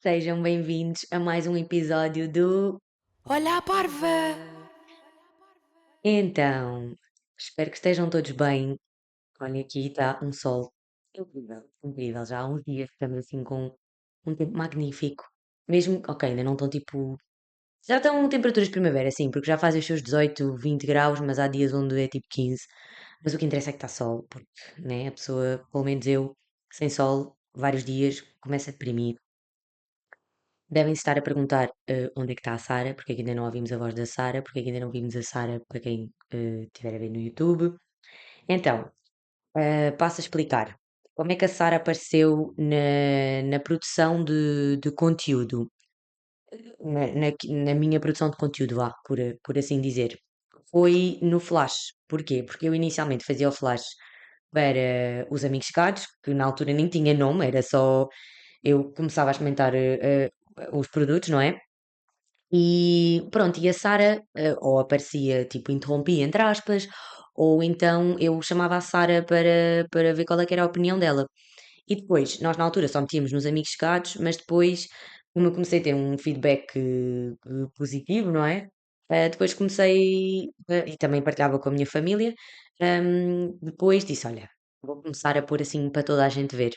Sejam bem-vindos a mais um episódio do. Olha a parva! Então, espero que estejam todos bem. Olha, aqui está um sol incrível, incrível. Já há uns dias que estamos assim com um tempo magnífico. Mesmo, ok, ainda não estão tipo. Já estão temperaturas de primavera, sim, porque já fazem os seus 18, 20 graus, mas há dias onde é tipo 15. Mas o que interessa é que está sol, porque, né, a pessoa, pelo menos eu, sem sol, vários dias, começa a deprimir. Devem estar a perguntar onde é que está a Sara, porque é que ainda não ouvimos a voz da Sara, porque é que ainda não vimos a Sara para quem estiver a ver no YouTube. Então, passo a explicar. Como é que a Sara apareceu na produção de conteúdo? Na minha produção de conteúdo, vá, por assim dizer. Foi no Flash. Porquê? Porque eu inicialmente fazia o Flash para os Amigos Chegados, que na altura nem tinha nome, era só eu começava a experimentar os produtos, não é? E pronto, e a Sara, ou aparecia, tipo, interrompia, entre aspas, ou então eu chamava a Sara para ver qual é que era a opinião dela. E depois, nós na altura só metíamos nos amigos chegados, mas depois, como eu comecei a ter um feedback positivo, não é? Depois comecei, e também partilhava com a minha família, depois disse, olha, vou começar a pôr assim para toda a gente ver.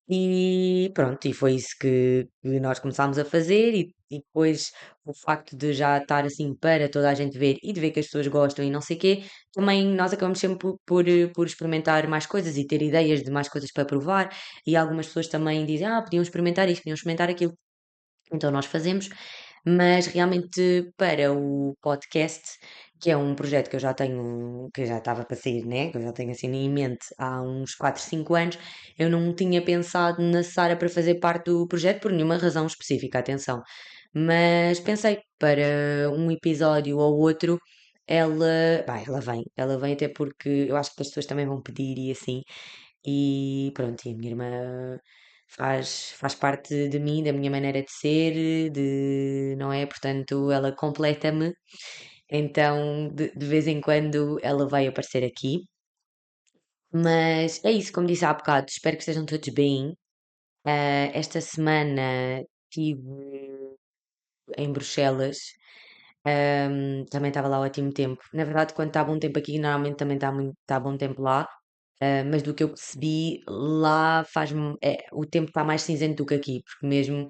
E pronto, e foi isso que nós começámos a fazer, e depois o facto de já estar assim para toda a gente ver e de ver que as pessoas gostam e não sei quê, também nós acabamos sempre por experimentar mais coisas e ter ideias de mais coisas para provar, e algumas pessoas também dizem, podiam experimentar isto, podiam experimentar aquilo. Então nós fazemos, mas realmente para o podcast, que é um projeto que eu já tenho, que já estava para sair, né? Que eu já tenho assim em mente há uns 4 5 anos, eu não tinha pensado na Sara para fazer parte do projeto por nenhuma razão específica, atenção. Mas pensei para um episódio ou outro, ela vem até porque eu acho que as pessoas também vão pedir e assim. E pronto, e a minha irmã faz parte de mim, da minha maneira de ser, não é? Portanto, ela completa-me. Então, de vez em quando, ela vai aparecer aqui. Mas é isso, como disse há bocado, espero que estejam todos bem. Esta semana estive em Bruxelas. Também estava lá ótimo tempo. Na verdade, quando está bom tempo aqui, normalmente também está bom tempo lá. Mas do que eu percebi, lá o tempo está mais cinzento do que aqui, porque mesmo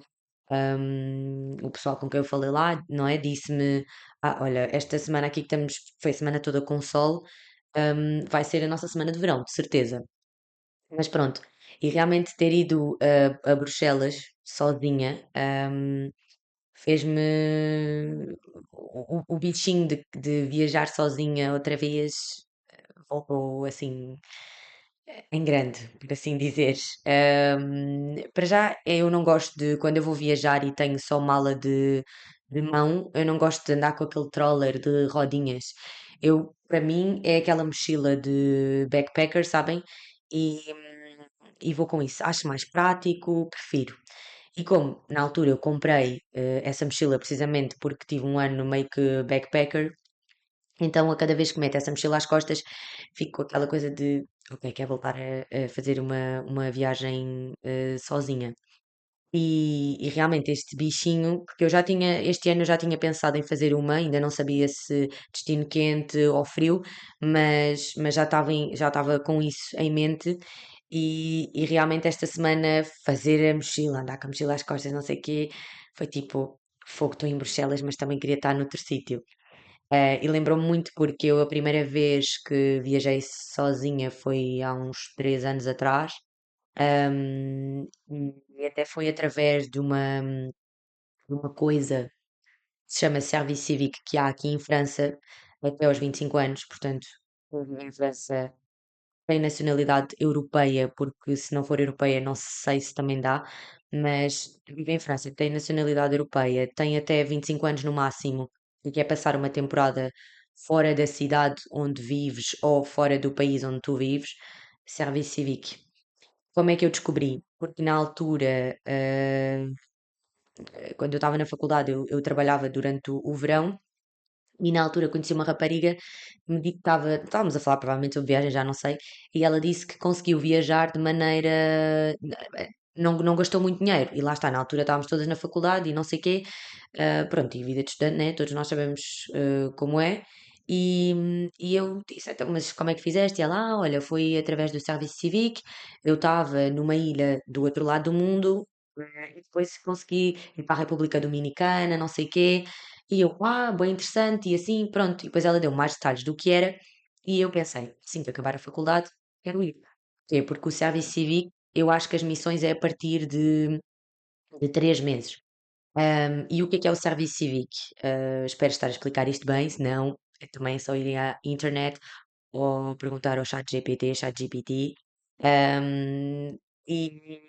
o pessoal com quem eu falei lá, não é? Disse-me: olha, esta semana aqui que estamos, foi a semana toda com sol, vai ser a nossa semana de verão, de certeza. Mas pronto, e realmente ter ido a Bruxelas sozinha, fez-me o bichinho de viajar sozinha outra vez voltou assim em grande, por assim dizer. Para já, eu não gosto de, quando eu vou viajar e tenho só mala de mão, eu não gosto de andar com aquele troller de rodinhas. Para mim, é aquela mochila de backpacker, sabem? E vou com isso. Acho mais prático, prefiro. E como na altura eu comprei essa mochila precisamente porque tive um ano meio que backpacker, então, a cada vez que meto essa mochila às costas, fico com aquela coisa de, ok, quero voltar a fazer uma viagem sozinha. E realmente este bichinho, porque este ano eu já tinha pensado em fazer uma, ainda não sabia se destino quente ou frio, mas já estava com isso em mente. E realmente esta semana fazer a mochila, andar com a mochila às costas, não sei o quê, foi tipo, fogo, estou em Bruxelas, mas também queria estar noutro sítio. E lembrou-me muito porque eu a primeira vez que viajei sozinha foi há uns 3 anos atrás. E até foi através de uma coisa que se chama Service Civique que há aqui em França até aos 25 anos, portanto, quem vive em França tem nacionalidade europeia, porque se não for europeia não sei se também dá, mas vive em França, tem nacionalidade europeia, tem até 25 anos no máximo, e quer passar uma temporada fora da cidade onde vives ou fora do país onde tu vives, Service Civique. Como é que eu descobri? Porque na altura, quando eu estava na faculdade, eu trabalhava durante o verão e na altura conheci uma rapariga que me disse que estávamos a falar provavelmente sobre viagem, já não sei, e ela disse que conseguiu viajar de maneira. não gastou muito dinheiro. E lá está, na altura estávamos todas na faculdade e não sei quê. Pronto, e vida de estudante, né? Todos nós sabemos como é. E eu disse, então, mas como é que fizeste? E ela, olha, foi através do Serviço Cívico. Eu estava numa ilha do outro lado do mundo, e depois consegui ir para a República Dominicana, não sei quê. E eu, bem interessante, e assim, pronto. E depois ela deu mais detalhes do que era. E eu pensei, assim que acabar a faculdade, quero ir. Porquê? Porque o Serviço Cívico, eu acho que as missões é a partir de 3 meses. E o que é o Serviço Cívico? Espero estar a explicar isto bem, senão é também só ir à internet ou perguntar ao ChatGPT. Um, e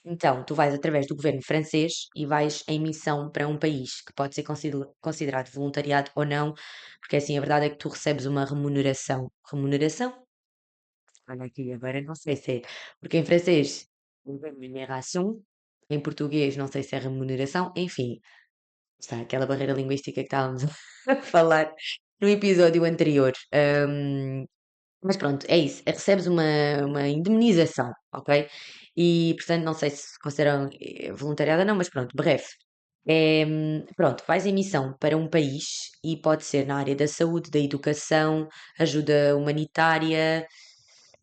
então, tu vais através do governo francês e vais em missão para um país que pode ser considerado voluntariado ou não, porque assim a verdade é que tu recebes uma remuneração. Remuneração? Olha aqui, agora não sei se é. Porque em francês é remuneração, em português não sei se é remuneração, enfim, está aquela barreira linguística que estávamos a falar no episódio anterior. Mas pronto, é isso. Recebes uma indemnização, ok? E portanto, não sei se consideram voluntariado ou não, mas pronto, breve. Pronto, vais em missão para um país e pode ser na área da saúde, da educação, ajuda humanitária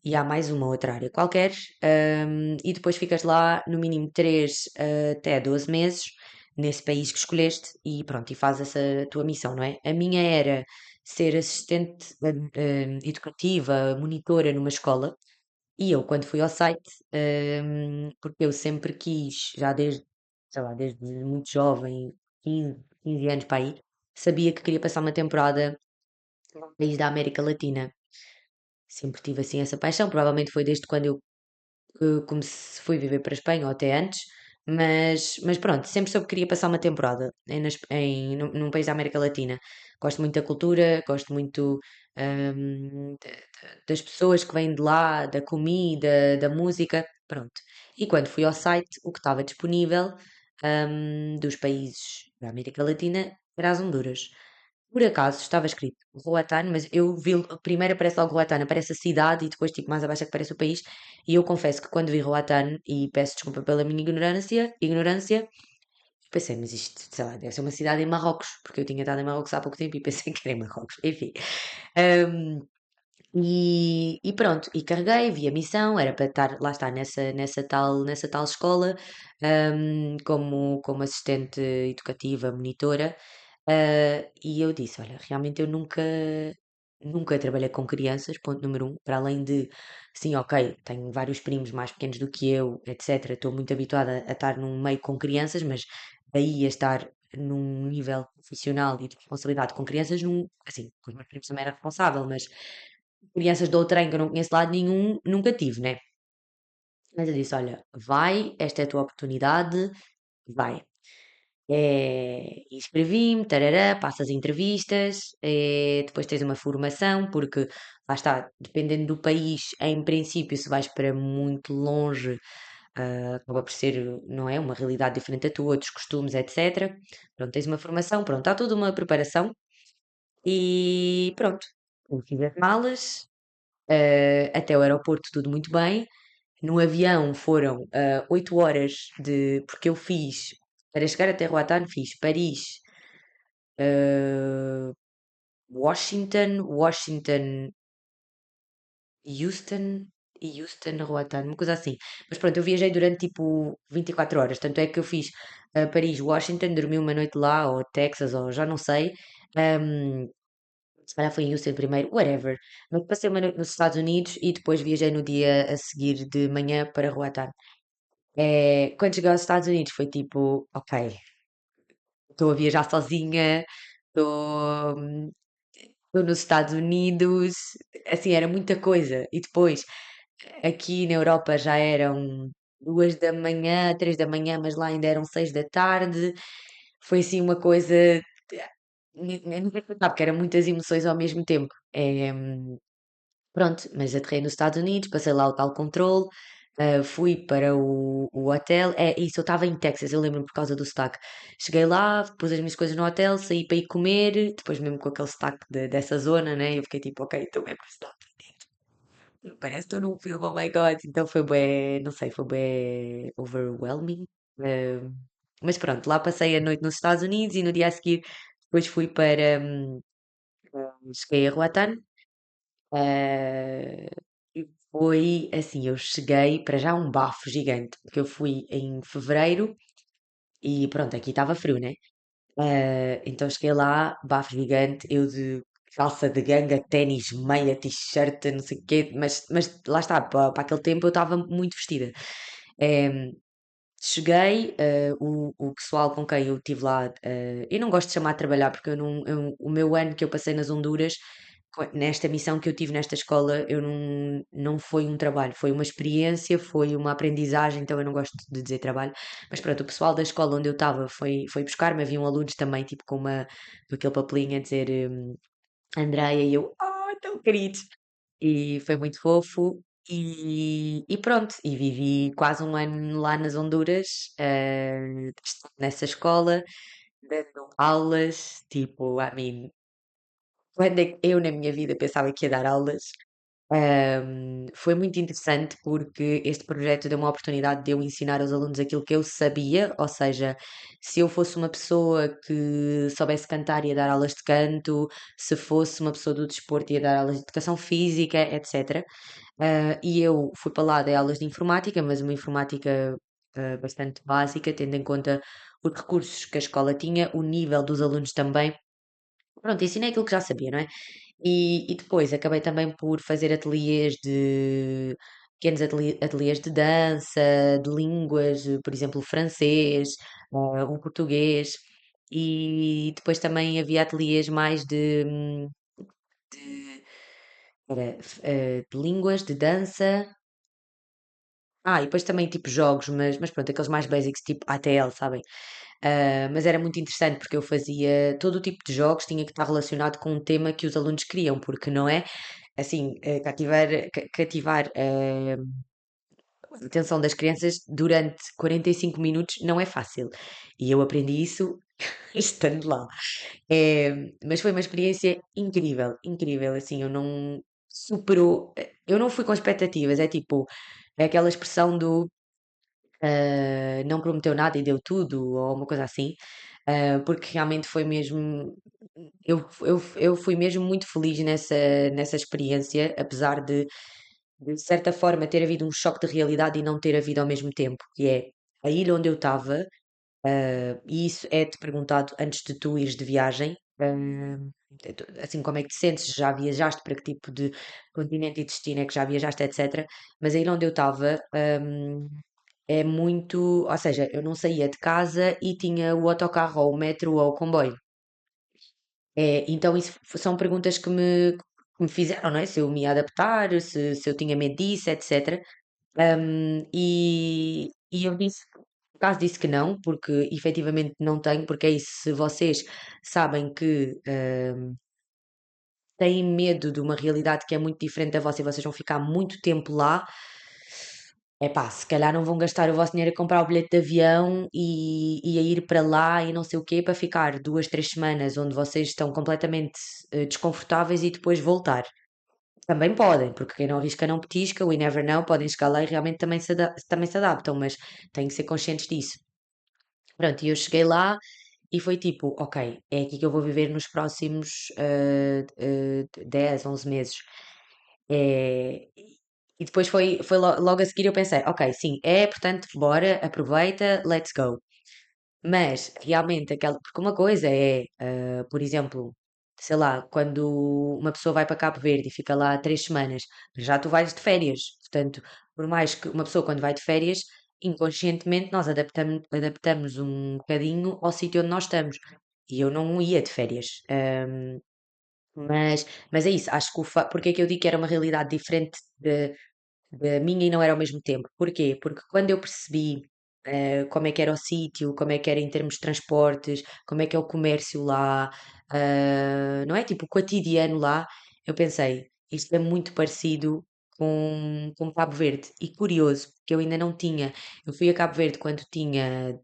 e há mais uma outra área qualquer. E depois ficas lá no mínimo 3 até 12 meses nesse país que escolheste e pronto, e fazes essa tua missão, não é? A minha era ser assistente educativa, monitora numa escola. E eu, quando fui ao site, porque eu sempre quis, já desde, sei lá, desde muito jovem, 15 anos para aí, sabia que queria passar uma temporada num país da América Latina. Sempre tive assim essa paixão, provavelmente foi desde quando eu como se fui viver para a Espanha ou até antes, mas pronto, sempre soube que queria passar uma temporada num país da América Latina. Gosto muito da cultura, gosto muito das pessoas que vêm de lá, da comida, da música, pronto. E quando fui ao site, o que estava disponível dos países da América Latina era as Honduras. Por acaso estava escrito Roatán, mas eu vi, primeiro aparece logo Roatán, aparece a cidade e depois, tipo, mais abaixo é que aparece o país. E eu confesso que quando vi Roatán, e peço desculpa pela minha ignorância, pensei, mas isto, sei lá, deve ser uma cidade em Marrocos, porque eu tinha estado em Marrocos há pouco tempo e pensei que era em Marrocos. Enfim. Hum, e pronto, e carreguei, vi a missão, era para estar, lá está, nessa tal escola, como assistente educativa, monitora. E eu disse: Olha, realmente eu nunca trabalhei com crianças, ponto número um, para além de, sim, ok, tenho vários primos mais pequenos do que eu, etc. Estou muito habituada a estar num meio com crianças, mas daí a estar num nível profissional e de responsabilidade com crianças, assim, com os meus primos também era responsável, mas crianças de outrem que eu não conheço de lado nenhum, nunca tive, né? Mas eu disse: Olha, vai, esta é a tua oportunidade, vai. Inscrevi-me, tarará, passas entrevistas, depois tens uma formação, porque lá está, dependendo do país, em princípio, se vais para muito longe, acaba por ser, não é, uma realidade diferente da tua, outros costumes, etc. Pronto, tens uma formação, pronto, está toda uma preparação e pronto. Eu fiz as malas, até o aeroporto tudo muito bem. No avião foram 8 horas porque eu fiz, para chegar até Roatán, fiz Paris, eh, Washington, Houston e Houston, Roatán, uma coisa assim. Mas pronto, eu viajei durante tipo 24 horas. Tanto é que eu fiz Paris, Washington, dormi uma noite lá, ou Texas, ou já não sei. Ahm, Se calhar foi em Houston primeiro, whatever. Mas passei uma noite nos Estados Unidos e depois viajei no dia a seguir de manhã para Roatán. Quando cheguei aos Estados Unidos foi tipo, ok, estou a viajar sozinha, estou estou nos Estados Unidos, assim, era muita coisa. E depois, aqui na Europa já eram 2 da manhã, 3 da manhã, mas lá ainda eram 6 da tarde. Foi assim uma coisa. Nem sei explicar, porque eram muitas emoções ao mesmo tempo. Pronto, mas aterrei nos Estados Unidos, passei lá o tal controle, fui para o hotel. É isso, eu estava em Texas, eu lembro-me por causa do sotaque. Cheguei lá, pus as minhas coisas no hotel, saí para ir comer, depois mesmo com aquele sotaque dessa zona, né? Eu fiquei tipo, ok, estou bem para Parece que estou num filme, oh my God. Então foi bem, não sei, foi bem overwhelming. Eh, mas pronto, lá passei a noite nos Estados Unidos e no dia a seguir depois fui para, cheguei a Roatán. eh, e foi assim, eu cheguei para já um bafo gigante, porque eu fui em fevereiro e pronto, aqui estava frio, né? Então cheguei lá, bafo gigante, eu de calça de ganga, ténis, meia, t-shirt, não sei o quê, mas lá está, para aquele tempo eu estava muito vestida. Eh, Cheguei, o pessoal com quem eu estive lá, eu não gosto de chamar de trabalhar, porque eu não, o meu ano que eu passei nas Honduras, nesta missão que eu tive nesta escola, eu não foi um trabalho, foi uma experiência, foi uma aprendizagem, então eu não gosto de dizer trabalho. Mas pronto, o pessoal da escola onde eu estava foi buscar-me, haviam alunos também, tipo com aquele papelinho a dizer Andreia, e eu, oh, tão queridos. E foi muito fofo. E pronto, e vivi quase um ano lá nas Honduras, nessa escola, dando aulas, tipo, a mim, quando é que eu na minha vida pensava que ia dar aulas? Foi muito interessante porque este projeto deu uma oportunidade de eu ensinar aos alunos aquilo que eu sabia, ou seja, se eu fosse uma pessoa que soubesse cantar, ia dar aulas de canto, se fosse uma pessoa do desporto, ia dar aulas de educação física, etc. E eu fui para lá, dei aulas de informática, mas uma informática bastante básica, tendo em conta os recursos que a escola tinha, o nível dos alunos também. Pronto, ensinei aquilo que já sabia, não é? E depois acabei também por fazer ateliês de pequenos ateliês de dança, de línguas, por exemplo, o francês, o português, e depois também havia ateliês mais de, de línguas, de dança. E depois também tipo jogos, mas pronto, aqueles mais básicos, tipo ATL, sabem? Mas era muito interessante porque eu fazia todo o tipo de jogos, tinha que estar relacionado com um tema que os alunos queriam, porque não é assim, cativar a atenção das crianças durante 45 minutos não é fácil. E eu aprendi isso estando lá. Mas foi uma experiência incrível, incrível. Assim, eu não superou, eu não fui com expectativas, é tipo, é aquela expressão do não prometeu nada e deu tudo, ou uma coisa assim, porque realmente foi mesmo. Eu fui mesmo muito feliz nessa experiência, apesar de certa forma, ter havido um choque de realidade e não ter havido ao mesmo tempo, que é a ilha onde eu estava, e isso é-te perguntado antes de tu ires de viagem. Assim, como é que te sentes? Já viajaste para que tipo de continente e destino é que já viajaste, etc. Mas a ilha onde eu estava, é muito, ou seja, eu não saía de casa e tinha o autocarro ou o metro ou o comboio. Então isso são perguntas que me fizeram, não é? Se eu me ia adaptar, se eu tinha medo disso, etc. E eu disse, por acaso disse que não, porque efetivamente não tenho, porque é isso, se vocês sabem que têm medo de uma realidade que é muito diferente da vossa e vocês vão ficar muito tempo lá, epá, se calhar não vão gastar o vosso dinheiro a comprar o bilhete de avião e a ir para lá e não sei o quê, para ficar 2, 3 semanas onde vocês estão completamente desconfortáveis e depois voltar. Também podem, porque quem não arrisca não petisca, we never know, podem chegar lá e realmente também se adaptam, mas têm que ser conscientes disso. Pronto, e eu cheguei lá e foi tipo, ok, é aqui que eu vou viver nos próximos 10, 11 meses. E depois foi logo a seguir eu pensei, ok, sim, portanto, bora, aproveita, let's go. Mas realmente porque uma coisa é, por exemplo, sei lá, quando uma pessoa vai para Cabo Verde e fica lá 3 semanas, já tu vais de férias. Portanto, por mais que uma pessoa quando vai de férias, inconscientemente nós adaptamos um bocadinho ao sítio onde nós estamos. E eu não ia de férias. Mas é isso, acho que porque é que eu digo que era uma realidade diferente da minha e não era ao mesmo tempo. Porquê? Porque quando eu percebi como é que era o sítio, como é que era em termos de transportes, como é que é o comércio lá, não é? Tipo, o cotidiano lá, eu pensei, isto é muito parecido com Cabo Verde. E curioso, que eu ainda não tinha. Eu fui a Cabo Verde quando tinha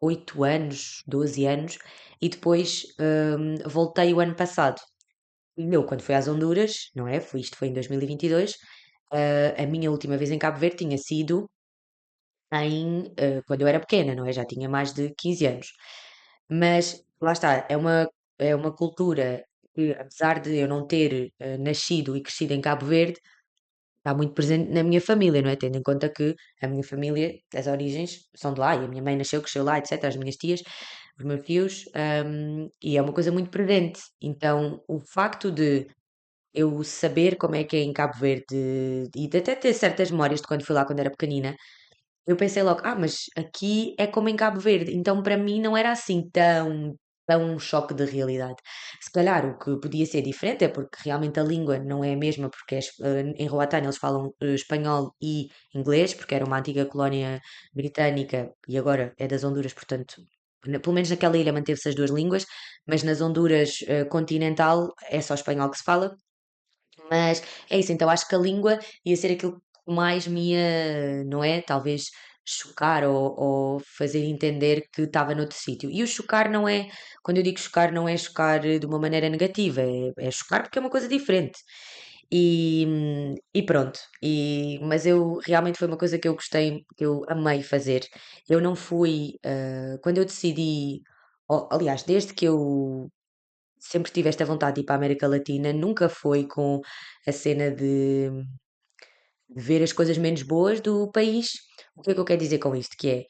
8 anos, 12 anos, e depois voltei o ano passado. E eu, quando fui às Honduras, não é? Isto foi em 2022. A minha última vez em Cabo Verde tinha sido quando eu era pequena, não é? Já tinha mais de 15 anos. Mas lá está, é uma cultura que, apesar de eu não ter nascido e crescido em Cabo Verde, está muito presente na minha família, não é? Tendo em conta que a minha família, as origens são de lá, e a minha mãe nasceu, cresceu lá, etc. As minhas tias, os meus tios, e é uma coisa muito presente. Então, o facto de eu saber como é que é em Cabo Verde e de até ter certas memórias de quando fui lá quando era pequenina, eu pensei logo, mas aqui é como em Cabo Verde, então para mim não era assim tão um choque de realidade. Se calhar o que podia ser diferente é porque realmente a língua não é a mesma, porque em Roatán eles falam espanhol e inglês, porque era uma antiga colónia britânica e agora é das Honduras, portanto, pelo menos naquela ilha manteve-se as duas línguas, mas nas Honduras continental é só espanhol que se fala. Mas é isso, então acho que a língua ia ser aquilo que mais me ia, não é? Talvez chocar ou fazer entender que estava noutro sítio. E o chocar não é, quando eu digo chocar, não é chocar de uma maneira negativa, é chocar porque é uma coisa diferente. E pronto, mas eu realmente foi uma coisa que eu gostei, que eu amei fazer. Eu não fui, quando eu decidi, aliás, desde que eu sempre tive esta vontade de ir para a América Latina, nunca foi com a cena de ver as coisas menos boas do país. O que é que eu quero dizer com isto? Que é,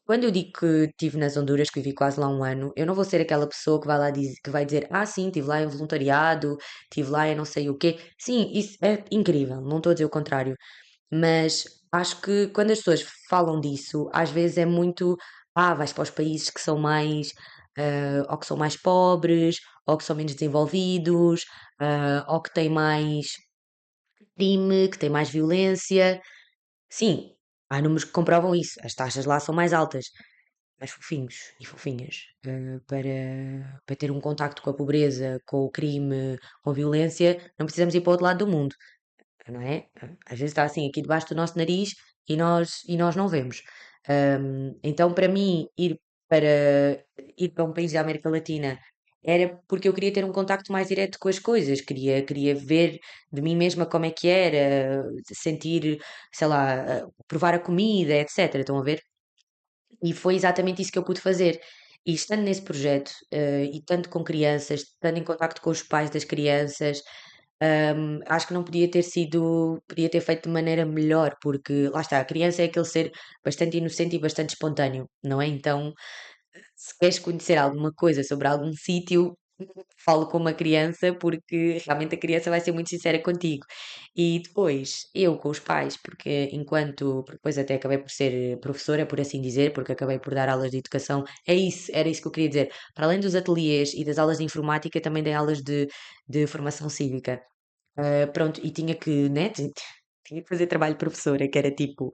quando eu digo que estive nas Honduras, que vivi quase lá um ano, eu não vou ser aquela pessoa que vai lá que vai dizer, sim, estive lá em voluntariado, estive lá em não sei o quê. Sim, isso é incrível, não estou a dizer o contrário. Mas acho que quando as pessoas falam disso, às vezes é muito, vais para os países que são mais, ou que são mais pobres, ou que são menos desenvolvidos, ou que têm mais crime, que têm mais violência. Sim, há números que comprovam isso. As taxas lá são mais altas. Mais fofinhos e fofinhas, para ter um contacto com a pobreza, com o crime, com a violência, não precisamos ir para o outro lado do mundo, não é? Às vezes está assim aqui debaixo do nosso nariz e nós não vemos. Então, para mim, ir para um país da América Latina era porque eu queria ter um contacto mais direto com as coisas, queria ver de mim mesma como é que era, sentir, sei lá, provar a comida, etc. Estão a ver? E foi exatamente isso que eu pude fazer. E estando nesse projeto, e tanto com crianças, estando em contacto com os pais das crianças, acho que não podia ter feito de maneira melhor, porque lá está, a criança é aquele ser bastante inocente e bastante espontâneo, não é? Então, se queres conhecer alguma coisa sobre algum sítio, falo com uma criança porque realmente a criança vai ser muito sincera contigo. E depois, eu com os pais, porque depois até acabei por ser professora, por assim dizer, porque acabei por dar aulas de educação, era isso que eu queria dizer. Para além dos ateliês e das aulas de informática, também dei aulas de formação cívica. Pronto, e tinha que, né, tinha que fazer trabalho de professora, que era tipo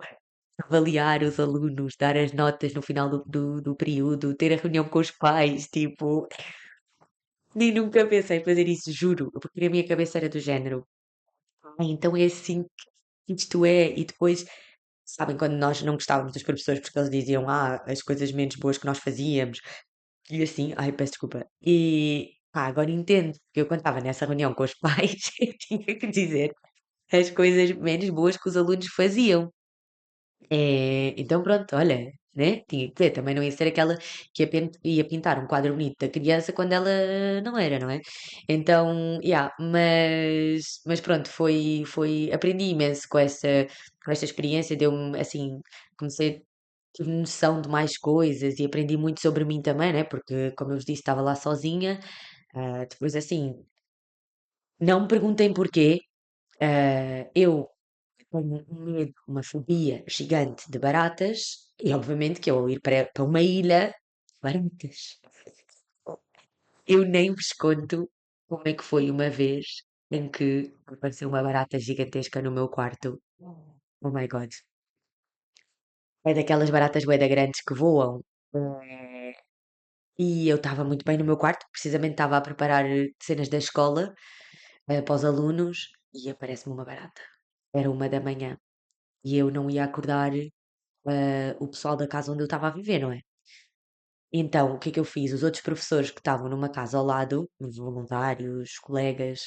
avaliar os alunos, dar as notas no final do período, ter a reunião com os pais, tipo, nem nunca pensei em fazer isso, juro, porque na minha cabeça era do género. Então é assim que isto é, e depois, sabem, quando nós não gostávamos dos professores porque eles diziam, as coisas menos boas que nós fazíamos, e assim, ai, peço desculpa. E agora entendo, porque eu quando estava nessa reunião com os pais, eu tinha que dizer as coisas menos boas que os alunos faziam. Então pronto, olha, né? Tinha que ter, também não ia ser aquela que ia pintar um quadro bonito da criança quando ela não era, não é? Então, mas pronto, aprendi imenso com essa experiência, deu-me assim, comecei, tive noção de mais coisas e aprendi muito sobre mim também, né? Porque, como eu vos disse, estava lá sozinha. Depois, assim, não me perguntem porquê, eu tenho um medo, uma fobia gigante de baratas, e obviamente que eu ao ir para uma ilha, baratas. Eu nem vos conto como é que foi uma vez em que apareceu uma barata gigantesca no meu quarto. Oh my God. É daquelas baratas bué da grandes que voam. Eh, E eu estava muito bem no meu quarto, precisamente estava a preparar cenas da escola, para os alunos, e aparece-me uma barata. Era 1 da manhã. E eu não ia acordar o pessoal da casa onde eu estava a viver, não é? Então, o que é que eu fiz? Os outros professores que estavam numa casa ao lado, os voluntários, colegas,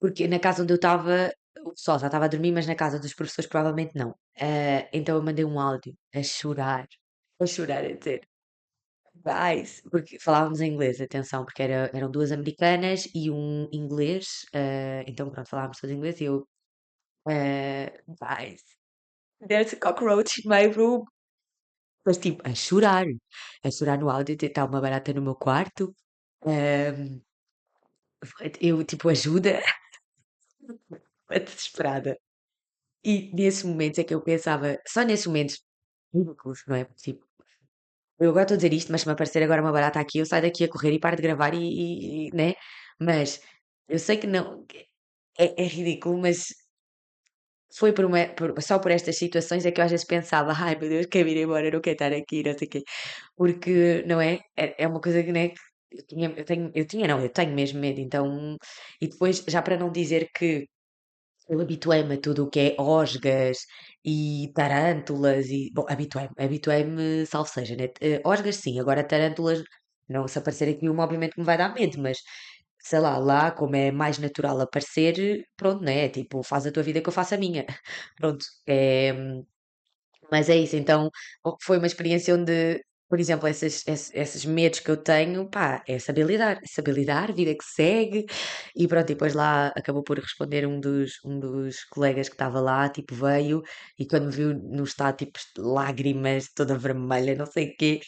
porque na casa onde eu estava, o pessoal já estava a dormir, mas na casa dos professores provavelmente não. Então eu mandei um áudio a chorar, a dizer, guys, porque falávamos em inglês, atenção, porque eram duas americanas e um inglês, então pronto, falávamos todos inglês e eu, guys, there's a cockroach in my room. Mas tipo, a chorar no áudio, está uma barata no meu quarto. eh, eu tipo, ajuda, desesperada. E nesses momentos é que eu pensava, só nesses momentos ridículos, não é? Tipo, eu agora estou a dizer isto, mas se me aparecer agora uma barata aqui, eu saio daqui a correr e paro de gravar né? Mas eu sei que não, é ridículo, mas foi só por estas situações é que eu às vezes pensava, ai meu Deus, quero ir embora, eu não quero estar aqui, não sei o quê. Porque, não é? É uma coisa que, né, que eu tenho mesmo medo, então, e depois, já para não dizer que eu habituei-me a tudo o que é osgas e tarântulas e, bom, habituei-me, salvo seja, né? Osgas sim, agora tarântulas, não, se aparecer aqui uma, obviamente que me vai dar medo, mas sei lá, como é mais natural aparecer, pronto, né? Tipo, faz a tua vida que eu faço a minha. Pronto, mas é isso, então foi uma experiência onde, por exemplo, esses medos que eu tenho, pá, saber lidar, vida que segue, e pronto, e depois lá acabou por responder um dos colegas que estava lá, tipo, veio, e quando me viu no estado, tipo, lágrimas, toda vermelha, não sei o quê,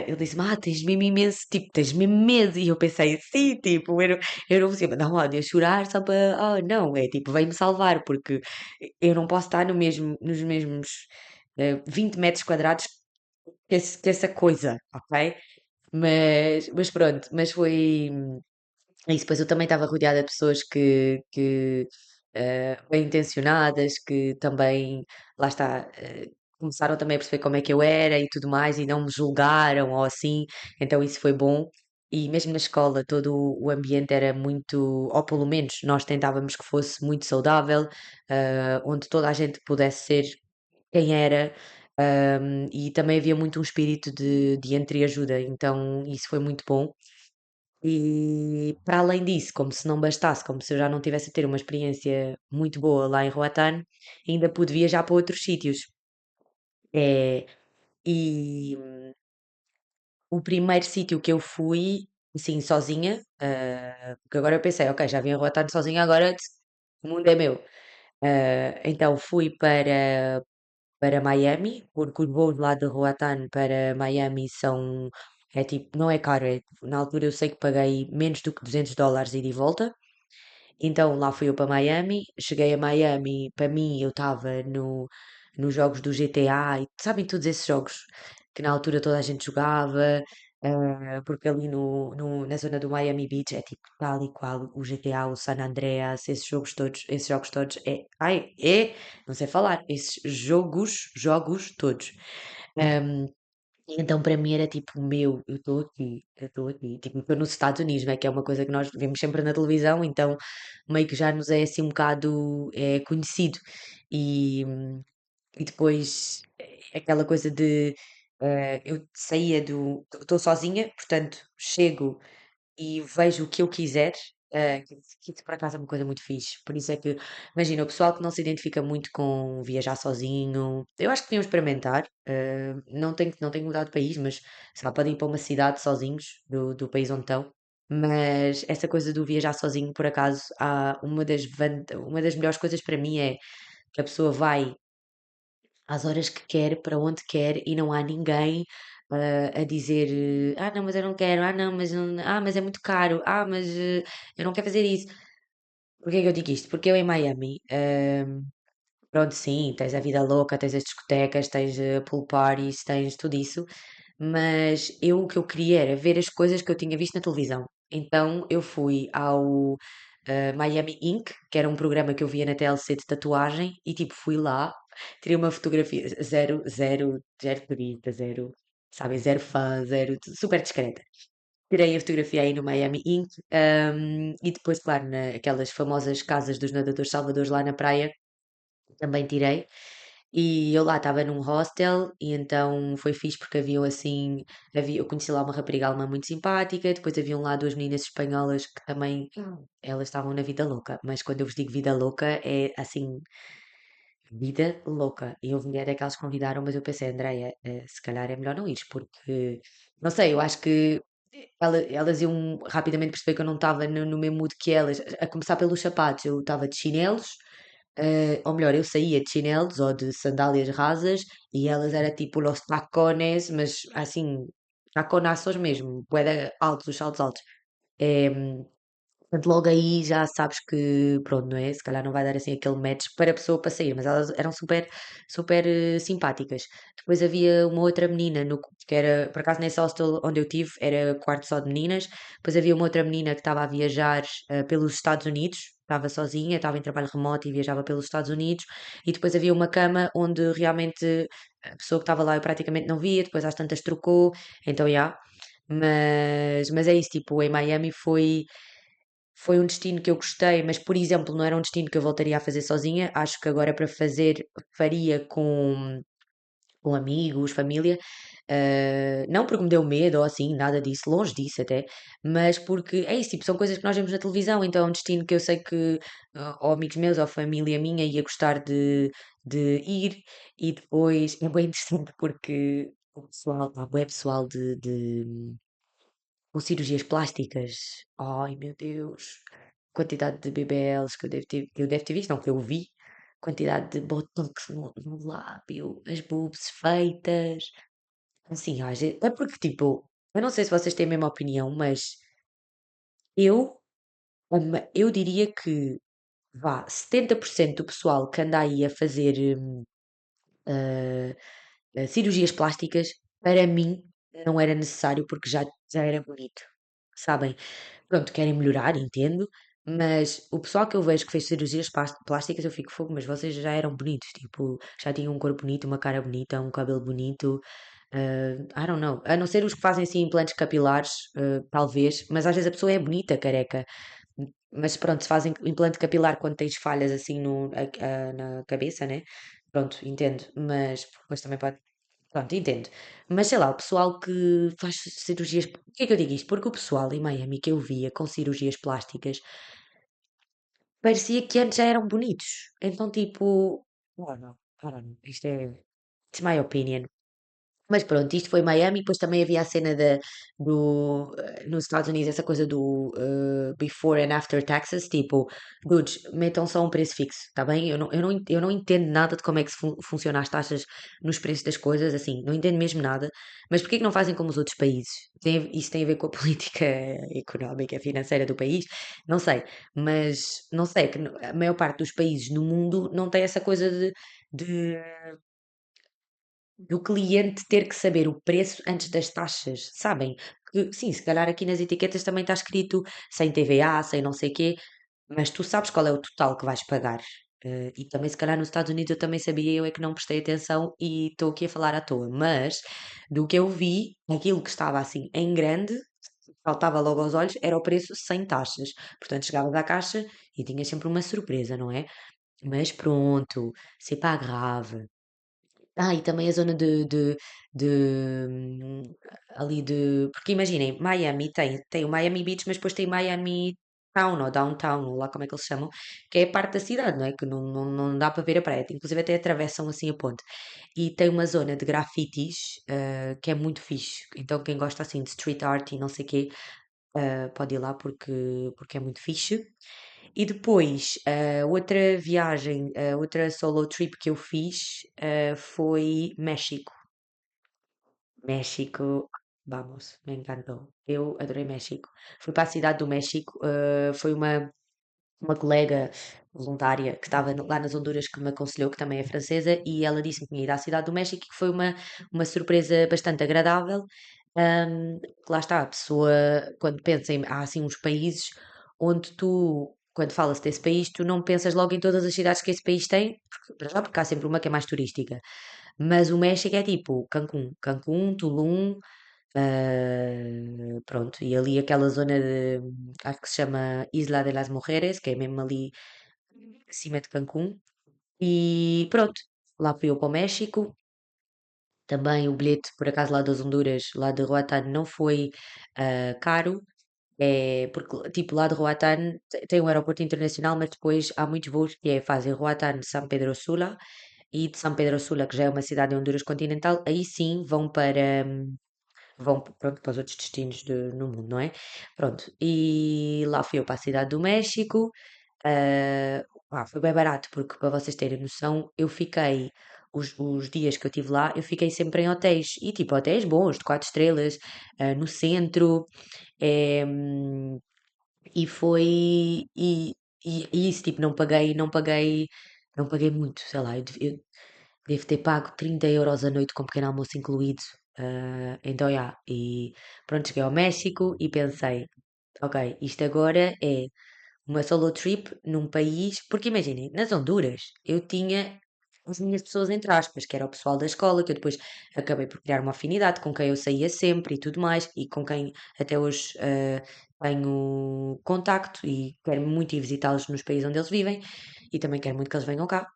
ele disse-me, tens mesmo imenso, tipo, tens mesmo medo, e eu pensei, sim, tipo, eu não consigo, não, olha, chorar só para, não, é tipo, vem-me salvar, porque eu não posso estar nos mesmos 20 metros quadrados que essa coisa, ok? Mas pronto, mas foi isso. Depois eu também estava rodeada de pessoas que bem intencionadas, que também, lá está, começaram também a perceber como é que eu era e tudo mais, e não me julgaram ou assim, então isso foi bom. E mesmo na escola, todo o ambiente era muito, ou pelo menos nós tentávamos que fosse muito saudável, onde toda a gente pudesse ser quem era, e também havia muito um espírito de entreajuda, então isso foi muito bom. E para além disso, como se não bastasse, como se eu já não tivesse a ter uma experiência muito boa lá em Roatán, ainda pude viajar para outros sítios. É, e o primeiro sítio que eu fui, assim, sozinha, porque agora eu pensei, ok, já vim a Roatán sozinha, agora o mundo é meu. Então fui para Miami, porque os voos lá de Roatán para Miami são, é tipo, não é caro, na altura eu sei que paguei menos do que US$ 200 ida e de volta, então lá fui eu para Miami, cheguei a Miami, para mim eu estava nos jogos do GTA, e sabem todos esses jogos que na altura toda a gente jogava, porque ali na zona do Miami Beach é tipo tal e qual o GTA, o San Andreas, esses jogos todos, não sei falar, esses jogos todos. Um, então para mim era tipo, meu, eu estou aqui. Tipo, estou nos Estados Unidos, né? Que é uma coisa que nós vemos sempre na televisão, então meio que já nos é assim um bocado conhecido. E, e depois aquela coisa de eu saía estou sozinha, portanto chego e vejo o que eu quiser, que isso por acaso é uma coisa muito fixe. Por isso é que, imagina, o pessoal que não se identifica muito com viajar sozinho, eu acho que deviam experimentar. Não tem que mudar de país, mas sei lá, podem ir para uma cidade sozinhos do país onde estão. Mas essa coisa do viajar sozinho, por acaso, uma das melhores coisas para mim é que a pessoa vai às horas que quer, para onde quer e não há ninguém a dizer não, mas eu não quero, não, mas é muito caro, mas eu não quero fazer isso. Porquê que eu digo isto? Porque eu em Miami, pronto, sim, tens a vida louca, tens as discotecas, tens pool parties, tens tudo isso, mas o que eu queria era ver as coisas que eu tinha visto na televisão. Então eu fui ao Miami Ink, que era um programa que eu via na TLC de tatuagem, e tipo, fui lá, tirei uma fotografia, zero, zero, zero turista, zero, sabem, zero fã, zero, super discreta. Tirei a fotografia aí no Miami Ink, e depois, claro, naquelas famosas casas dos nadadores salvadores lá na praia, também tirei. E eu lá estava num hostel e então foi fixe porque haviam assim, eu conheci lá uma rapariga alemã muito simpática, depois haviam lá duas meninas espanholas que também, elas estavam na vida louca, mas quando eu vos digo vida louca é assim, vida louca. E houve mulher é que elas convidaram, mas eu pensei, Andreia, se calhar é melhor não ires, porque, não sei, eu acho que elas iam rapidamente perceber que eu não estava no mesmo mood que elas, a começar pelos sapatos, eu estava de chinelos, ou melhor, eu saía de chinelos ou de sandálias rasas e elas era tipo los tacones, mas assim, taconazos mesmo, bué de altos, os saltos altos. Portanto, logo aí já sabes que, pronto, não é? Se calhar não vai dar assim aquele match para a pessoa para sair, mas elas eram super, super simpáticas. Depois havia uma outra menina, que era, por acaso nesse hostel onde eu tive, era quarto só de meninas. Depois havia uma outra menina que estava a viajar pelos Estados Unidos, estava sozinha, estava em trabalho remoto e viajava pelos Estados Unidos. E depois havia uma cama onde realmente a pessoa que estava lá eu praticamente não via, depois às tantas trocou, então já. Mas é isso, tipo, em Miami foi um destino que eu gostei, mas, por exemplo, não era um destino que eu voltaria a fazer sozinha. Acho que agora para fazer, faria com amigos, família. Não porque me deu medo ou assim, nada disso, longe disso até, mas porque é isso, tipo, são coisas que nós vemos na televisão, então é um destino que eu sei que ou amigos meus ou família minha ia gostar de ir e depois é bem interessante porque o pessoal, há bué pessoal com cirurgias plásticas. Ai meu Deus, quantidade de BBLs que eu devo ter visto, não, que eu vi, quantidade de botox no lábio, as boobs feitas. Assim, é porque tipo, eu não sei se vocês têm a mesma opinião, mas eu, eu diria que vá, 70% do pessoal que anda aí a fazer cirurgias plásticas, para mim não era necessário porque já era bonito. Sabem? Pronto, querem melhorar, entendo, mas o pessoal que eu vejo que fez cirurgias plásticas, eu fico fogo, mas vocês já eram bonitos, tipo, já tinham um corpo bonito, uma cara bonita, um cabelo bonito, I don't know. A não ser os que fazem assim implantes capilares, talvez, mas às vezes a pessoa é bonita, careca. Mas pronto, se fazem implante capilar quando tens falhas assim na cabeça, né? Pronto, entendo, mas depois também pode. Pronto, entendo. Mas sei lá, o pessoal que faz cirurgias. Por que é que eu digo isto? Porque o pessoal em Miami que eu via com cirurgias plásticas parecia que antes já eram bonitos. Então, tipo. Oh, não, I don't know. Isto é. It's my opinion. Mas pronto, isto foi Miami, depois também havia a cena nos Estados Unidos, essa coisa do before and after taxes, tipo, dudes, metam só um preço fixo, tá bem? Eu não entendo nada de como é que funciona as taxas nos preços das coisas, assim, não entendo mesmo nada, mas porquê que não fazem como os outros países? Isso tem a ver com a política económica, financeira do país? Não sei, mas não sei, que a maior parte dos países no mundo não tem essa coisa de do cliente ter que saber o preço antes das taxas, sabem? Porque, sim, se calhar aqui nas etiquetas também está escrito sem TVA, sem não sei quê, mas tu sabes qual é o total que vais pagar. E também, se calhar, nos Estados Unidos eu também sabia, eu é que não prestei atenção e estou aqui a falar à toa. Mas, do que eu vi, aquilo que estava assim em grande, saltava logo aos olhos, era o preço sem taxas. Portanto, chegavas à caixa e tinhas sempre uma surpresa, não é? Mas pronto, c'est pas grave. E também a zona de, hum, ali de, porque imaginem, Miami tem o Miami Beach, mas depois tem Miami Town ou Downtown, ou lá como é que eles chamam, que é a parte da cidade, não é? Que não dá para ver a praia, inclusive até atravessam assim a ponte. E tem uma zona de grafitis, que é muito fixe. Então quem gosta assim de street art e não sei o quê, pode ir lá porque é muito fixe. E depois, outra viagem, outra solo trip que eu fiz, foi México. México, vamos, me encantou. Eu adorei México. Fui para a cidade do México, foi uma colega voluntária que estava lá nas Honduras que me aconselhou, que também é francesa, e ela disse-me que tinha ido à cidade do México e que foi uma surpresa bastante agradável. Que lá está, a pessoa, quando pensa há assim uns países onde tu, quando falas desse país, tu não pensas logo em todas as cidades que esse país tem, para já porque há sempre uma que é mais turística. Mas o México é tipo Cancún, Tulum, pronto, e ali aquela zona de, acho que se chama Isla de las Mujeres, que é mesmo ali acima de Cancún. E pronto, lá fui eu para o México. Também o bilhete, por acaso, lá das Honduras, lá de Roatán, não foi caro. É, porque, tipo, lá de Roatán tem um aeroporto internacional, mas depois há muitos voos que fazem Roatán-São Pedro Sula e de São Pedro Sula, que já é uma cidade em Honduras continental, aí sim pronto, para os outros destinos no mundo, não é? Pronto, e lá fui eu para a cidade do México. Foi bem barato, porque para vocês terem noção, eu fiquei, os dias que eu estive lá, eu fiquei sempre em hotéis, e tipo, hotéis bons, de 4 estrelas, no centro, em, e foi, e isso, tipo, não paguei muito, sei lá, eu devo ter pago 30 euros a noite com pequeno almoço incluído. Então, já, e pronto, cheguei ao México e pensei, ok, isto agora é uma solo trip num país, porque imaginem, nas Honduras eu tinha as minhas pessoas entre aspas, que era o pessoal da escola, que eu depois acabei por criar uma afinidade, com quem eu saía sempre e tudo mais, e com quem até hoje tenho contacto e quero muito ir visitá-los nos países onde eles vivem e também quero muito que eles venham cá.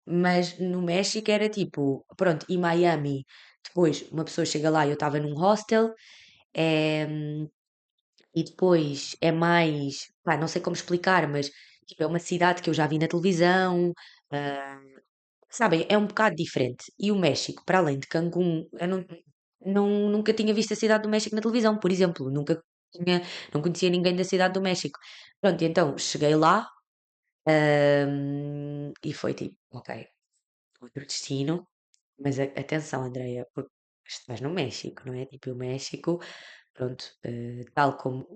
Mas no México era tipo, pronto, e Miami, depois uma pessoa chega lá, eu estava num hostel, eh, e depois é mais, pá, não sei como explicar, mas tipo, é uma cidade que eu já vi na televisão, ah, sabem, é um bocado diferente. E o México, para além de Cancún, eu nunca tinha visto a cidade do México na televisão, por exemplo, não conhecia ninguém da cidade do México. Pronto, e então cheguei lá, e foi tipo, ok, outro destino, mas atenção, Andreia, porque estás no México, não é? Tipo, o México. Pronto, tal como,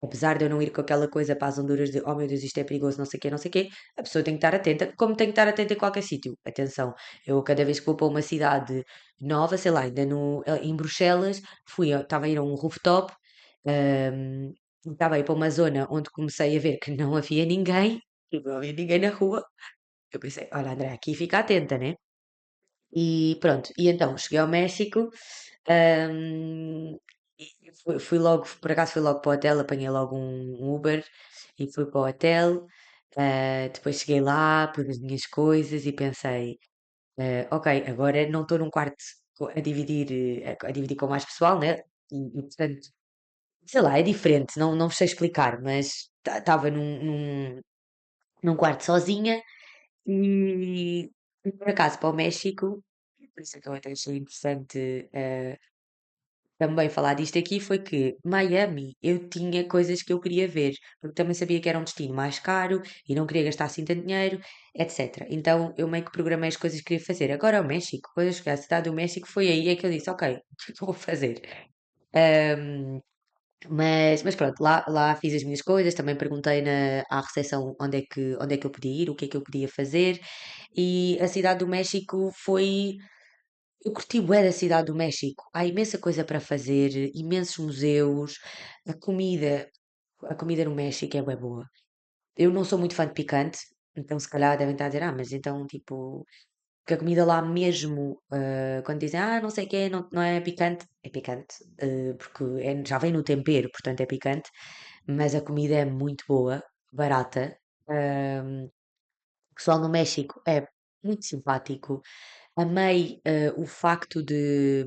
apesar de eu não ir com aquela coisa para as Honduras de, oh meu Deus, isto é perigoso, não sei o quê, não sei o quê, a pessoa tem que estar atenta, como tem que estar atenta em qualquer sítio. Atenção, eu cada vez que vou para uma cidade nova, sei lá, ainda em Bruxelas, estava a ir a um rooftop, ehm, estava a ir para uma zona onde comecei a ver que não havia ninguém, e não havia ninguém na rua. Eu pensei, olha, André, aqui fica atenta, né? E pronto, e então cheguei ao México, e fui logo, por acaso fui logo para o hotel, apanhei logo um Uber e fui para o hotel. Depois cheguei lá, pus as minhas coisas e pensei, ok, agora não estou num quarto a dividir com mais pessoal, né? Portanto, sei lá, é diferente, não vos sei explicar, mas estava num quarto sozinha e, por acaso para o México, por isso é que eu até achei interessante também falar disto aqui, foi que Miami eu tinha coisas que eu queria ver, porque também sabia que era um destino mais caro e não queria gastar assim tanto dinheiro, etc. Então eu meio que programei as coisas que queria fazer. Agora o México, quando eu cheguei à cidade do México, foi aí é que eu disse, ok, o que é que eu vou fazer? Ahm, mas pronto, lá fiz as minhas coisas, também perguntei à recepção onde é que eu podia ir, o que é que eu podia fazer, e a cidade do México foi. Eu curti bué da cidade do México. Há imensa coisa para fazer, imensos museus, a comida, a comida no México é bué boa. Eu não sou muito fã de picante, então se calhar devem estar a dizer, mas então tipo, que a comida lá mesmo, quando dizem, não sei o quê, não é picante, é picante, porque já vem no tempero, portanto é picante, mas a comida é muito boa, barata. O pessoal no México é muito simpático. Amei, o facto de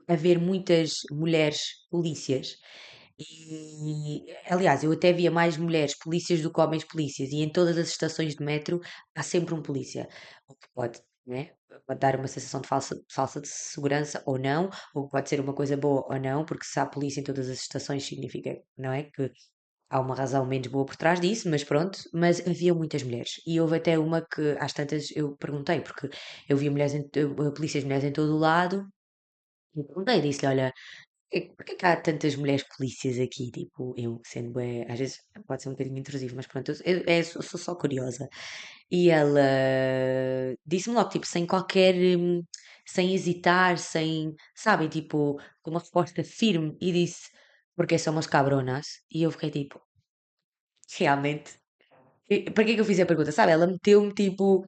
haver muitas mulheres polícias. E, aliás, eu até via mais mulheres polícias do que homens polícias, e em todas as estações de metro há sempre um polícia, o que pode, né, pode dar uma sensação de falsa de segurança ou não, ou pode ser uma coisa boa ou não, porque se há polícia em todas as estações significa, não é, que há uma razão menos boa por trás disso, mas pronto, mas havia muitas mulheres, e houve até uma que às tantas eu perguntei, porque eu via polícias mulheres em todo o lado, e perguntei, disse-lhe, olha, porquê que há tantas mulheres polícias aqui? Tipo, eu sendo bem, às vezes pode ser um bocadinho intrusivo, mas pronto, eu sou só curiosa. E ela disse-me logo, tipo, sem hesitar, sabe, tipo, com uma resposta firme, e disse, porque somos cabronas. E eu fiquei tipo, realmente. Para que é que eu fiz a pergunta? Sabe, ela meteu-me tipo.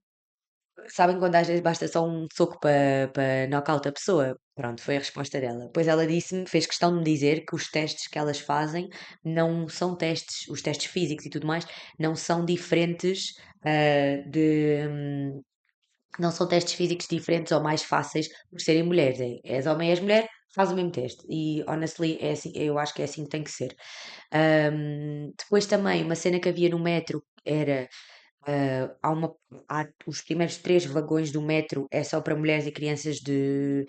Sabem quando às vezes basta só um soco para knock-out a pessoa? Pronto, foi a resposta dela. Depois ela fez questão de me dizer que os testes que elas fazem não são testes, os testes físicos e tudo mais, não são diferentes Não são testes físicos diferentes ou mais fáceis por serem mulheres. És homem, és mulher, faz o mesmo teste. E, honestly, é assim, eu acho que é assim que tem que ser. Depois também, uma cena que havia no metro era, há os primeiros três vagões do metro é só para mulheres e crianças de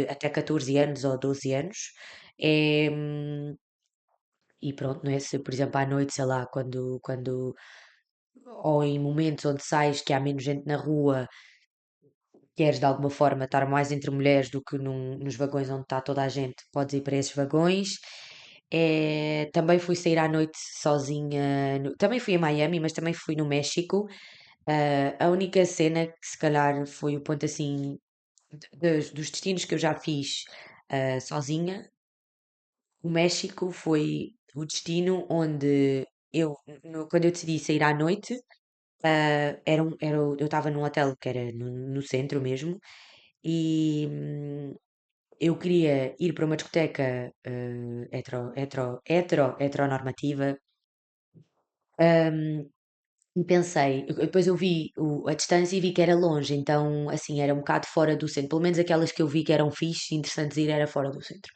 até 14 anos ou 12 anos. É, e pronto, não é? Se, por exemplo, à noite, sei lá, ou em momentos onde sais que há menos gente na rua, queres de alguma forma estar mais entre mulheres do que nos vagões onde está toda a gente, podes ir para esses vagões. Também fui sair à noite sozinha. Também fui a Miami, mas também fui no México. A única cena que se calhar foi o ponto assim dos destinos que eu já fiz sozinha. O México foi o destino onde eu, quando eu decidi sair à noite, eu estava num hotel que era no centro mesmo, e eu queria ir para uma discoteca heteronormativa. E pensei, depois eu vi a distância e vi que era longe, então assim era um bocado fora do centro. Pelo menos aquelas que eu vi que eram fixe, interessantes de ir, era fora do centro.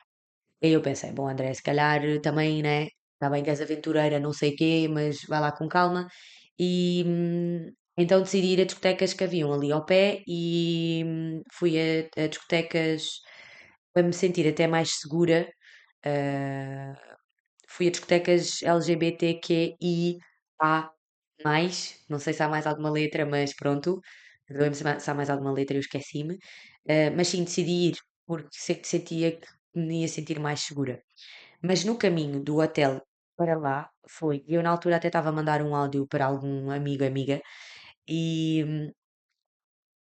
E aí eu pensei, bom, André, se calhar também, né? Está bem que és aventureira, não sei quê, mas vai lá com calma. E então decidi ir a discotecas que haviam ali ao pé e fui a discotecas para me sentir até mais segura. ah, Fui a discotecas LGBTQIA+, não sei se há mais alguma letra, mas pronto, perdoem-me se há mais alguma letra, eu esqueci-me. Mas sim, decidi ir porque sentia que me ia sentir mais segura. Mas no caminho do hotel para lá, eu na altura até estava a mandar um áudio para algum amigo, amiga, e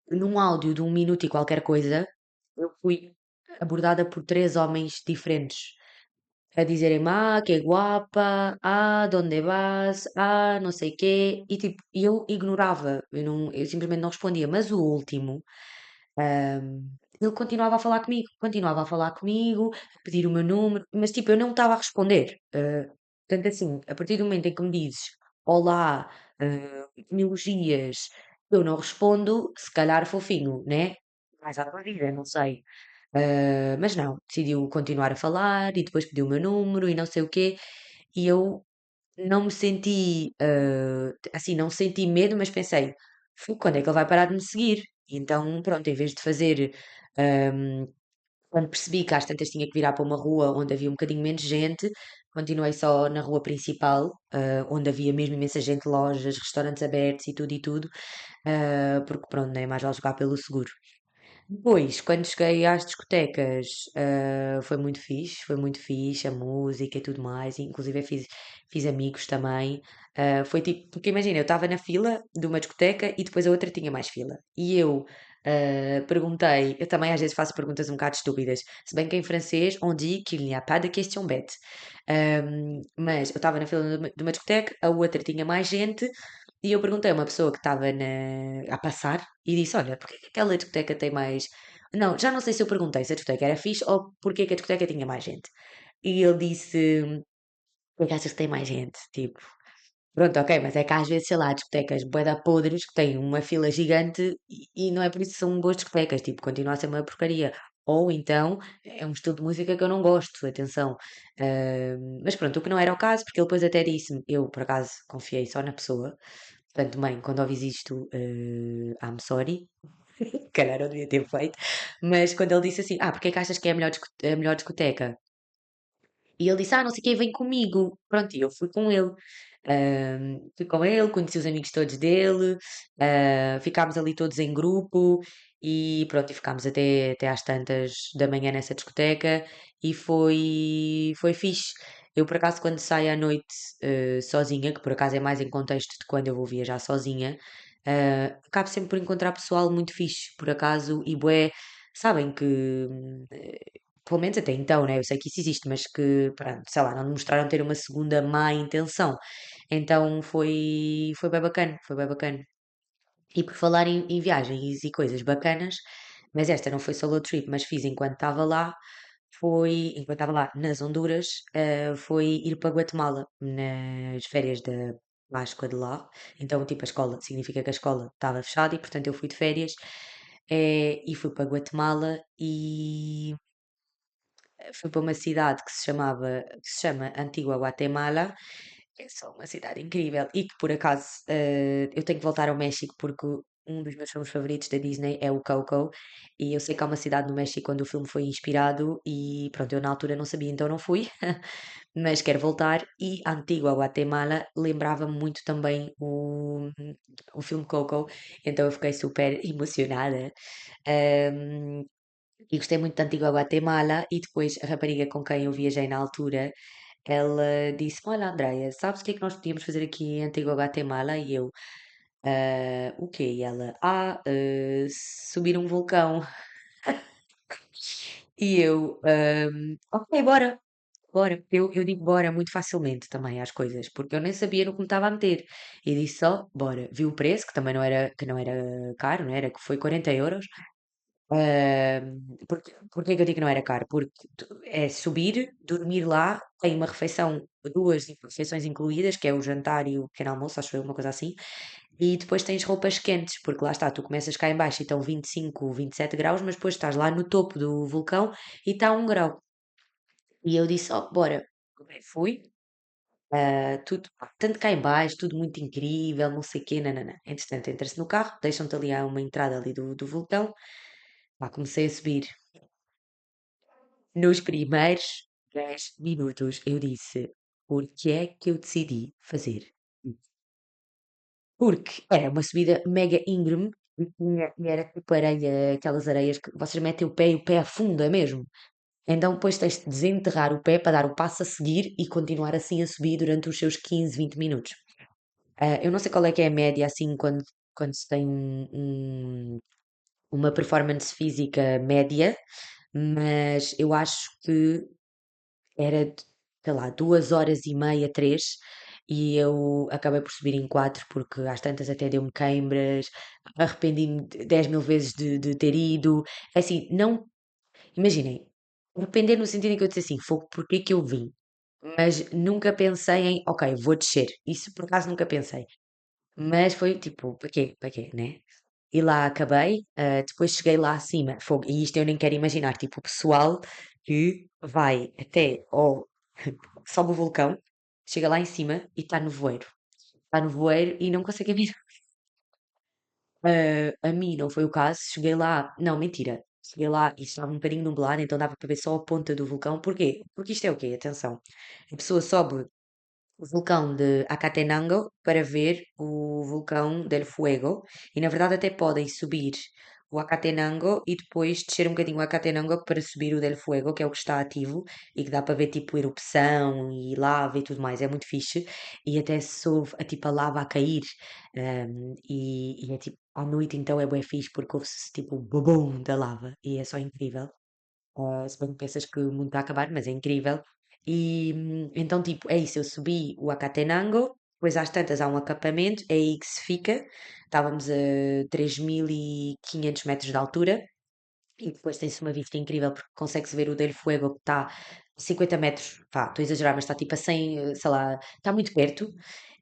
num áudio de 1 minuto e qualquer coisa, eu fui abordada por três homens diferentes a dizerem-me, que guapa, ¿dónde vas? Não sei quê. E tipo, eu ignorava, eu simplesmente não respondia. Mas o último, ele continuava a falar comigo, a pedir o meu número, mas tipo, eu não estava a responder. Portanto, assim, a partir do momento em que me dizes olá, me elogias, eu não respondo, se calhar fofinho, né? Mais à tua vida, não sei. Mas não, decidiu continuar a falar e depois pediu o meu número e não sei o quê. E eu não me senti, assim, não senti medo, mas pensei, Quando é que ele vai parar de me seguir?" E então, pronto, em vez de fazer, ahm, quando percebi que às tantas tinha que virar para uma rua onde havia um bocadinho menos gente, continuei só na rua principal, onde havia mesmo imensa gente, lojas, restaurantes abertos e tudo, porque pronto, não é mais vale jogar pelo seguro. Depois, quando cheguei às discotecas, foi muito fixe, a música e tudo mais, inclusive fiz amigos também. Foi tipo, porque imagina, eu estava na fila de uma discoteca e depois a outra tinha mais fila. E eu perguntei, eu também às vezes faço perguntas um bocado estúpidas, se bem que em francês on dit qu'il n'y a pas de question bête. Mas eu estava na fila de uma discoteca, a outra tinha mais gente, e eu perguntei a uma pessoa que estava a passar e disse: Olha, porque que aquela discoteca tem mais. Não, já não sei se eu perguntei se a discoteca era fixe ou porque que a discoteca tinha mais gente. E ele disse: Por que achas que tem mais gente? Tipo, pronto, ok, mas é que às vezes, sei lá, discotecas bué da podres que têm uma fila gigante e não é por isso que são boas discotecas, tipo, continua a ser uma porcaria. Ou então é um estilo de música que eu não gosto, atenção. Mas pronto, o que não era o caso, porque ele depois até disse-me, eu por acaso confiei só na pessoa, portanto, mãe, quando ouvis isto, I'm sorry, calhar eu devia ter feito, mas quando ele disse assim, porque é que achas que é a melhor discoteca? E ele disse, não sei quem vem comigo. Pronto, e eu fui com ele. Fui com ele, conheci os amigos todos dele, ficámos ali todos em grupo e pronto, e ficámos até às tantas da manhã nessa discoteca e foi fixe. Eu, por acaso, quando saio à noite sozinha, que por acaso é mais em contexto de quando eu vou viajar sozinha, acabo sempre por encontrar pessoal muito fixe, por acaso, e bué, sabem que pelo menos até então, né? Eu sei que isso existe, mas que, pronto, sei lá, não demonstraram ter uma segunda má intenção. Então foi bem bacana, foi bem bacana. E por falar em viagens e coisas bacanas, mas esta não foi solo trip, mas fiz enquanto estava lá nas Honduras, foi ir para Guatemala, nas férias Páscoa de lá. Então, tipo, a escola, significa que a escola estava fechada e, portanto, eu fui de férias, e fui para Guatemala e fui para uma cidade que se chama Antigua Guatemala, que é só uma cidade incrível e que, por acaso, eu tenho que voltar ao México porque um dos meus filmes favoritos da Disney é o Coco e eu sei que há uma cidade no México onde o filme foi inspirado e pronto, eu na altura não sabia, então não fui. Mas quero voltar. E Antigua Guatemala lembrava-me muito também o filme Coco, então eu fiquei super emocionada. Ahm, e gostei muito de Antigua Guatemala. E depois a rapariga com quem eu viajei na altura, ela disse: Olha, Andreia, sabes o que é que nós podíamos fazer aqui em Antigua Guatemala? E eu, o quê? E ela, subir um vulcão. E eu, ok, bora. Bora, eu digo bora muito facilmente também às coisas, porque eu nem sabia no que me estava a meter. E disse só, bora. Vi o preço, que não era caro, não era? Que foi 40 euros. Porquê que eu digo que não era caro? Porque é subir, dormir lá, tem uma refeição, duas refeições incluídas, que é o jantar e o pequeno almoço, acho eu, uma coisa assim. E depois tens roupas quentes, porque lá está, tu começas cá em baixo e estão 25, 27 graus, mas depois estás lá no topo do vulcão e está 1 grau. E eu disse, ó, bora. Fui, tudo, pá, tanto cá em baixo, tudo muito incrível, não sei o quê, nananã. Entretanto, entra-se no carro, deixam-te ali a uma entrada ali do vulcão. Pá, comecei a subir. Nos primeiros 10 minutos eu disse, por que é que eu decidi fazer isto? Porque era uma subida mega íngreme e era tipo areia, aquelas areias que vocês metem o pé e o pé afunda mesmo. Então depois tens de desenterrar o pé para dar o passo a seguir e continuar assim a subir durante os seus 15, 20 minutos. Eu não sei qual é que é a média assim quando se tem uma performance física média, mas eu acho que era, sei lá, 2 horas e meia, três, e eu acabei por subir em quatro, porque às tantas até deu-me queimbras, arrependi-me 10 mil vezes de ter ido. É assim, não, imaginem, arrepender no sentido em que eu disse assim, fogo, porque que eu vim? Mas nunca pensei em, ok, vou descer. Isso por acaso nunca pensei. Mas foi tipo, para quê? Para quê, né? E lá acabei, depois cheguei lá acima, fogo, e isto eu nem quero imaginar, tipo, o pessoal que vai até ao, sobe o vulcão, chega lá em cima e está no voeiro e não consegue vir. A mim não foi o caso, cheguei lá, não, mentira, cheguei lá e estava um bocadinho nublado, então dava para ver só a ponta do vulcão, porquê? Porque isto é o quê? Atenção, a pessoa sobe o vulcão de Acatenango para ver o vulcão del Fuego. E na verdade até podem subir o Acatenango e depois descer um bocadinho o Acatenango para subir o del Fuego, que é o que está ativo e que dá para ver tipo erupção e lava e tudo mais. É muito fixe. E até se ouve a tipo a lava a cair. E é tipo à noite então é bem fixe porque ouve-se tipo o bubum da lava e é só incrível. Se bem que pensas que o mundo está a acabar, mas é incrível. E então, tipo, é isso. Eu subi o Acatenango, depois às tantas há um acampamento, é aí que se fica. Estávamos a 3.500 metros de altura. E depois tem-se uma vista incrível porque consegue-se ver o Del Fuego que está a 50 metros, pá, estou a exagerar, mas está tipo a 100, sei lá, está muito perto.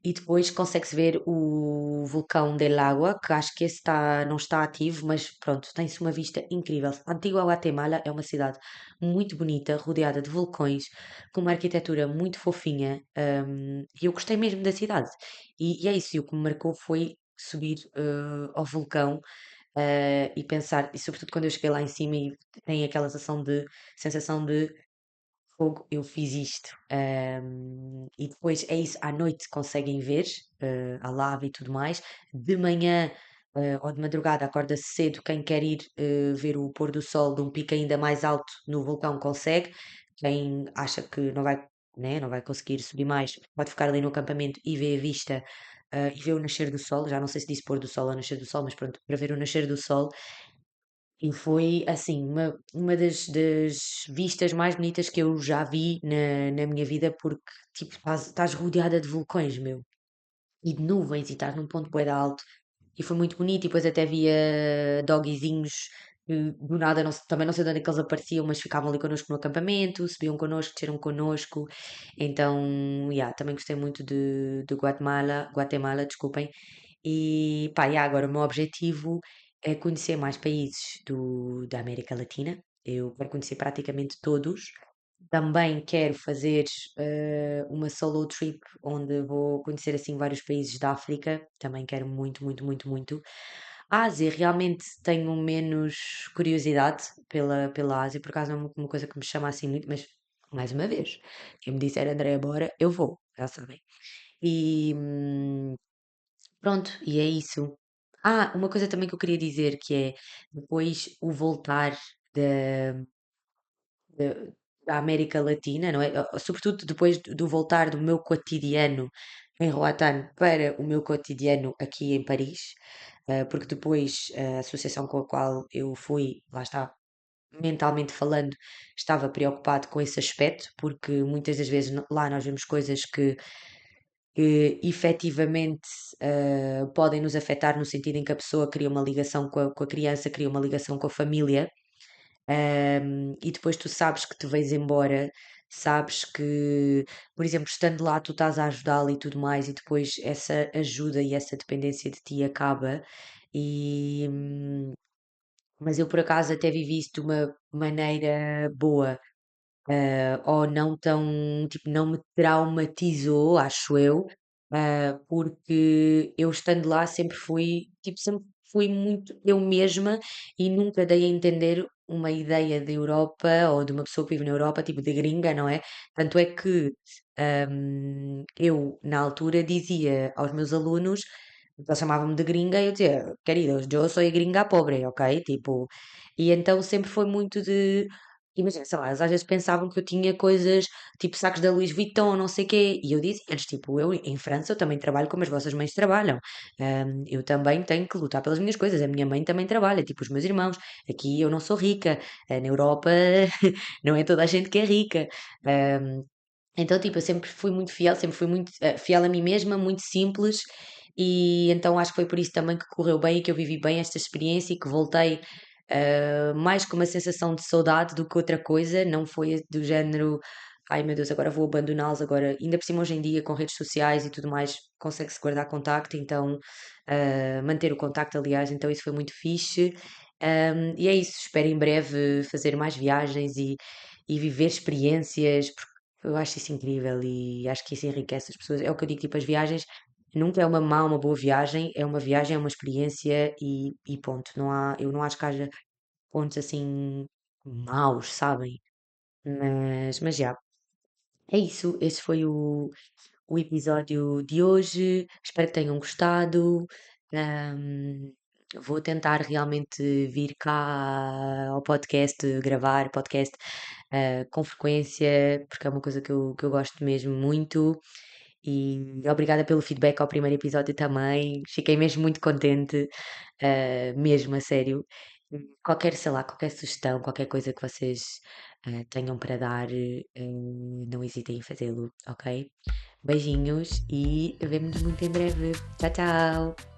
E depois consegue-se ver o vulcão del Agua, que acho que esse não está ativo, mas pronto, tem-se uma vista incrível. Antigua Guatemala é uma cidade muito bonita, rodeada de vulcões, com uma arquitetura muito fofinha, e eu gostei mesmo da cidade. E é isso, e o que me marcou foi subir ao vulcão e pensar, e sobretudo quando eu cheguei lá em cima e tem aquela sensação de fogo, eu fiz isto. E depois é isso, à noite conseguem ver a lava e tudo mais. De manhã ou de madrugada acorda-se cedo. Quem quer ir ver o pôr do sol de um pico ainda mais alto no vulcão consegue. Quem acha que não vai, né, não vai conseguir subir mais, pode ficar ali no acampamento e ver a vista. E ver o nascer do sol, já não sei se disse pôr do sol ou nascer do sol, mas pronto, para ver o nascer do sol, e foi, assim, uma das vistas mais bonitas que eu já vi na minha vida, porque, tipo, estás rodeada de vulcões, meu, e de nuvens, e estás num ponto bué de alto, e foi muito bonito, e depois até via doggyzinhos, que do nada também não sei de onde é que eles apareciam, mas ficavam ali connosco no acampamento, subiam connosco, desceram connosco. Então, yeah, também gostei muito de Guatemala, desculpem. E pá, yeah, agora o meu objetivo é conhecer mais países da América Latina. Eu quero conhecer praticamente todos. Também quero fazer uma solo trip onde vou conhecer assim vários países da África. Também quero muito, muito, muito, muito. A Ásia, realmente tenho menos curiosidade pela Ásia, por acaso não é uma coisa que me chama assim muito, mas mais uma vez, quem me disser Andréia, bora, eu vou, já sabem. E pronto, e é isso. Ah, uma coisa também que eu queria dizer que é depois o voltar da, da, da América Latina, não é? Sobretudo depois do voltar do meu cotidiano em Roatán para o meu cotidiano aqui em Paris, porque depois a associação com a qual eu fui, lá está, mentalmente falando, estava preocupado com esse aspecto, porque muitas das vezes lá nós vemos coisas que efetivamente podem nos afetar no sentido em que a pessoa cria uma ligação com a criança, cria uma ligação com a família, e depois tu sabes que te vais embora, sabes que, por exemplo, estando lá, tu estás a ajudá-lo e tudo mais, e depois essa ajuda e essa dependência de ti acaba. E, mas eu por acaso até vivi isso de uma maneira boa, ou não tão, tipo, não me traumatizou, acho eu, porque eu estando lá sempre fui, tipo, sempre fui muito eu mesma e nunca dei a entender uma ideia da Europa ou de uma pessoa que vive na Europa, tipo de gringa, não é? Tanto é que eu, na altura, dizia aos meus alunos, eles chamavam-me de gringa e eu dizia, queridos, eu sou a gringa pobre, ok? Tipo, e então sempre foi muito de. Imagina, sei lá, eles às vezes pensavam que eu tinha coisas tipo sacos da Louis Vuitton, não sei o quê, e eu dizia-lhes, tipo, eu em França eu também trabalho como as vossas mães trabalham. Eu também tenho que lutar pelas minhas coisas, a minha mãe também trabalha, tipo os meus irmãos. Aqui eu não sou rica, na Europa não é toda a gente que é rica. Ahm, então, tipo, eu sempre fui muito fiel, sempre fui muito fiel a mim mesma, muito simples, e então acho que foi por isso também que correu bem e que eu vivi bem esta experiência e que voltei mais com uma sensação de saudade do que outra coisa, não foi do género, ai meu Deus, agora vou abandoná-los, agora, ainda por cima hoje em dia com redes sociais e tudo mais, consegue-se guardar contacto, então manter o contacto, aliás, então isso foi muito fixe. E é isso, espero em breve fazer mais viagens e viver experiências, eu acho isso incrível e acho que isso enriquece as pessoas. É o que eu digo, tipo, as viagens nunca é uma má, uma boa viagem, é uma experiência e ponto. Não há, eu não acho que haja pontos assim maus, sabem? Mas já, é isso. Esse foi o episódio de hoje. Espero que tenham gostado. Ahm, vou tentar realmente vir cá ao podcast, gravar podcast com frequência, porque é uma coisa que eu gosto mesmo muito. E obrigada pelo feedback ao primeiro episódio também. Fiquei mesmo muito contente, mesmo a sério. Qualquer, sei lá, qualquer sugestão, qualquer coisa que vocês tenham para dar, não hesitem em fazê-lo, ok? Beijinhos e vemo-nos muito em breve. Tchau, tchau!